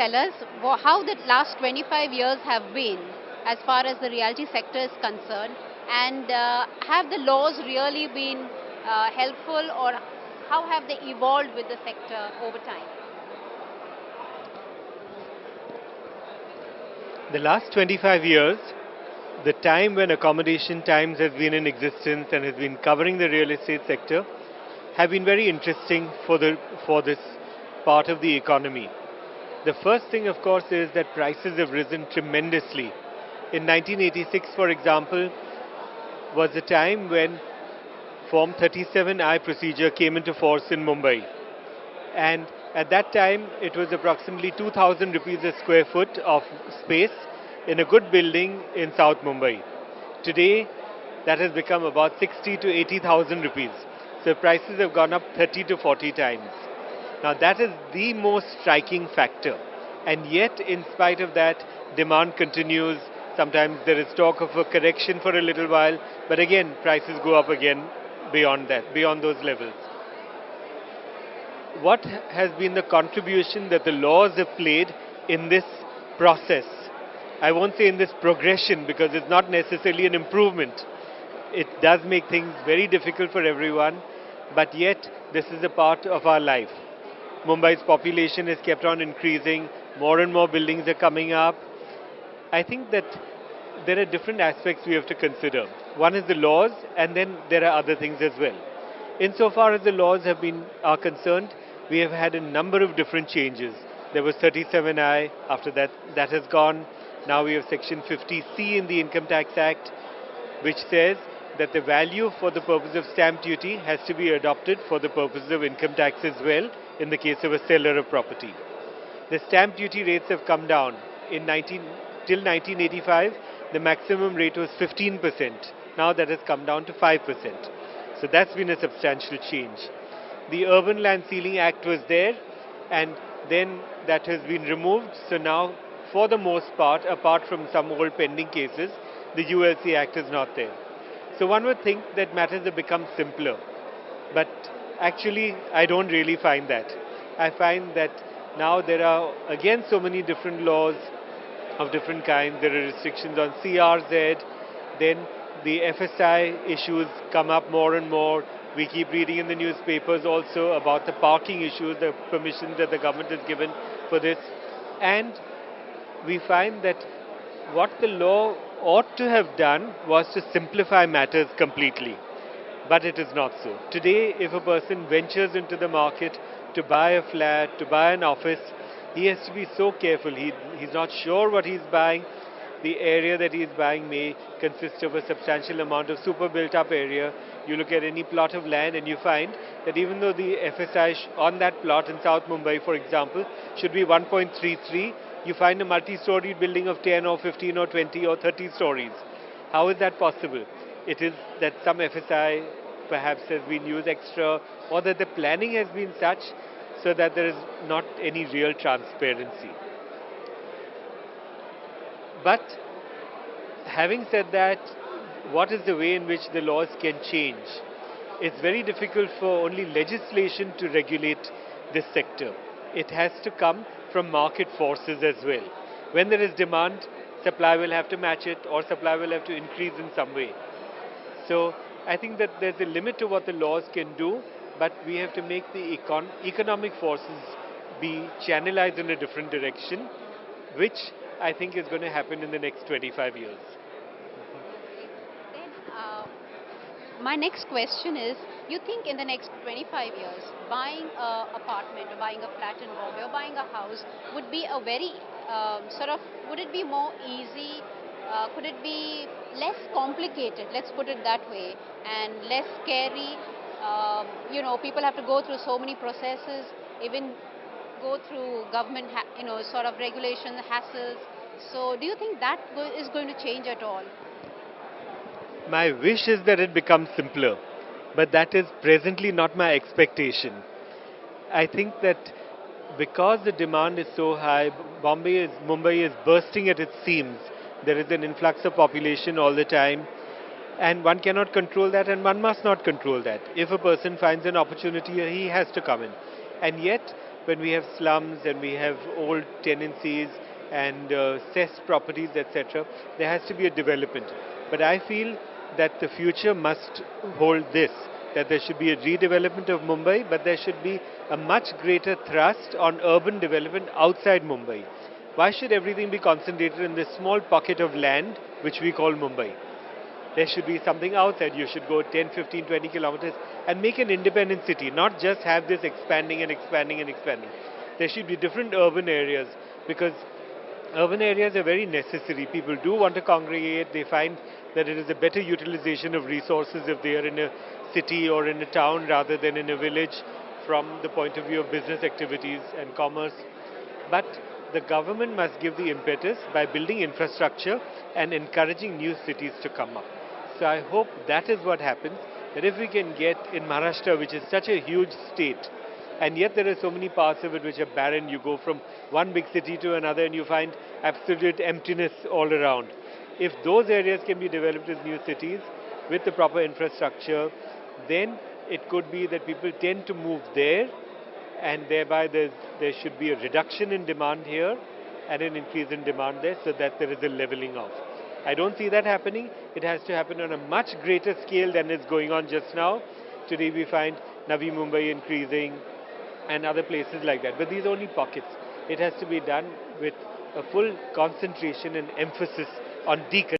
tell us how the last 25 years have been as far as the realty sector is concerned, and have the laws really been helpful, or how have they evolved with the sector over time? The last 25 years, the time when accommodation times has been in existence and has been covering the real estate sector, have been very interesting for this part of the economy. The first thing, of course, is that prices have risen tremendously. In 1986, for example, was the time when Form 37I procedure came into force in Mumbai. And at that time, it was approximately 2,000 rupees a square foot of space in a good building in South Mumbai. Today, that has become about 60 to 80,000 rupees. So prices have gone up 30 to 40 times. Now that is the most striking factor. And yet, in spite of that, demand continues. Sometimes there is talk of a correction for a little while, but again, prices go up again beyond that, beyond those levels. What has been the contribution that the laws have played in this process? I won't say in this progression because it's not necessarily an improvement. It does make things very difficult for everyone, but yet this is a part of our life. Mumbai's population has kept on increasing, more and more buildings are coming up. I think that there are different aspects we have to consider. One is the laws, and then there are other things as well. Insofar as the laws are concerned, we have had a number of different changes. There was 37I, after that, that has gone. Now we have Section 50C in the Income Tax Act, which says that the value for the purpose of stamp duty has to be adopted for the purposes of income tax as well in the case of a seller of property. The stamp duty rates have come down. Till 1985, the maximum rate was 15%. Now that has come down to 5%. So that's been a substantial change. The Urban Land Ceiling Act was there, and then that has been removed. So now, for the most part, apart from some old pending cases, the ULC Act is not there. So one would think that matters have become simpler. But actually, I don't really find that. I find that now there are again so many different laws of different kinds. There are restrictions on CRZ, then the FSI issues come up more and more. We keep reading in the newspapers also about the parking issues, the permissions that the government has given for this. And we find that what the law ought to have done was to simplify matters completely. But it is not so. Today, if a person ventures into the market to buy a flat, to buy an office, he has to be so careful. He's not sure what he's buying. The area that he's buying may consist of a substantial amount of super built up area. You look at any plot of land and you find that even though the FSI on that plot in South Mumbai, for example, should be 1.33, you find a multi-story building of 10 or 15 or 20 or 30 stories. How is that possible? It is that some FSI perhaps has been used extra, or that the planning has been such so that there is not any real transparency. But having said that, what is the way in which the laws can change? It's very difficult for only legislation to regulate this sector. It has to come from market forces as well. When there is demand, supply will have to match it, or supply will have to increase in some way. So I think that there's a limit to what the laws can do, but we have to make the economic forces be channelized in a different direction, which I think is going to happen in the next 25 years. Then, my next question is, you think in the next 25 years, buying an apartment or buying a flat in Bombay or buying a house would be a very would it be more easy? Could it be less complicated, let's put it that way, and less scary? People have to go through so many processes, even go through government, regulation, hassles. So do you think that is going to change at all? My wish is that it becomes simpler, but that is presently not my expectation. I think that because the demand is so high, Mumbai is bursting at its seams. There is an influx of population all the time, and one cannot control that, and one must not control that. If a person finds an opportunity, he has to come in. And yet, when we have slums and we have old tenancies and cess properties, etc., there has to be a development. But I feel that the future must hold this, that there should be a redevelopment of Mumbai, but there should be a much greater thrust on urban development outside Mumbai. Why should everything be concentrated in this small pocket of land which we call Mumbai? There should be something outside. You should go 10, 15, 20 kilometers and make an independent city, not just have this expanding and expanding and expanding. There should be different urban areas because urban areas are very necessary. People do want to congregate. They find that it is a better utilization of resources if they are in a city or in a town rather than in a village from the point of view of business activities and commerce. But the government must give the impetus by building infrastructure and encouraging new cities to come up. So I hope that is what happens, that if we can get in Maharashtra, which is such a huge state, and yet there are so many parts of it which are barren, you go from one big city to another and you find absolute emptiness all around. If those areas can be developed as new cities with the proper infrastructure, then it could be that people tend to move there and thereby there should be a reduction in demand here and an increase in demand there so that there is a leveling off. I don't see that happening. It has to happen on a much greater scale than is going on just now. Today we find Navi Mumbai increasing and other places like that. But these are only pockets. It has to be done with a full concentration and emphasis on decongestion.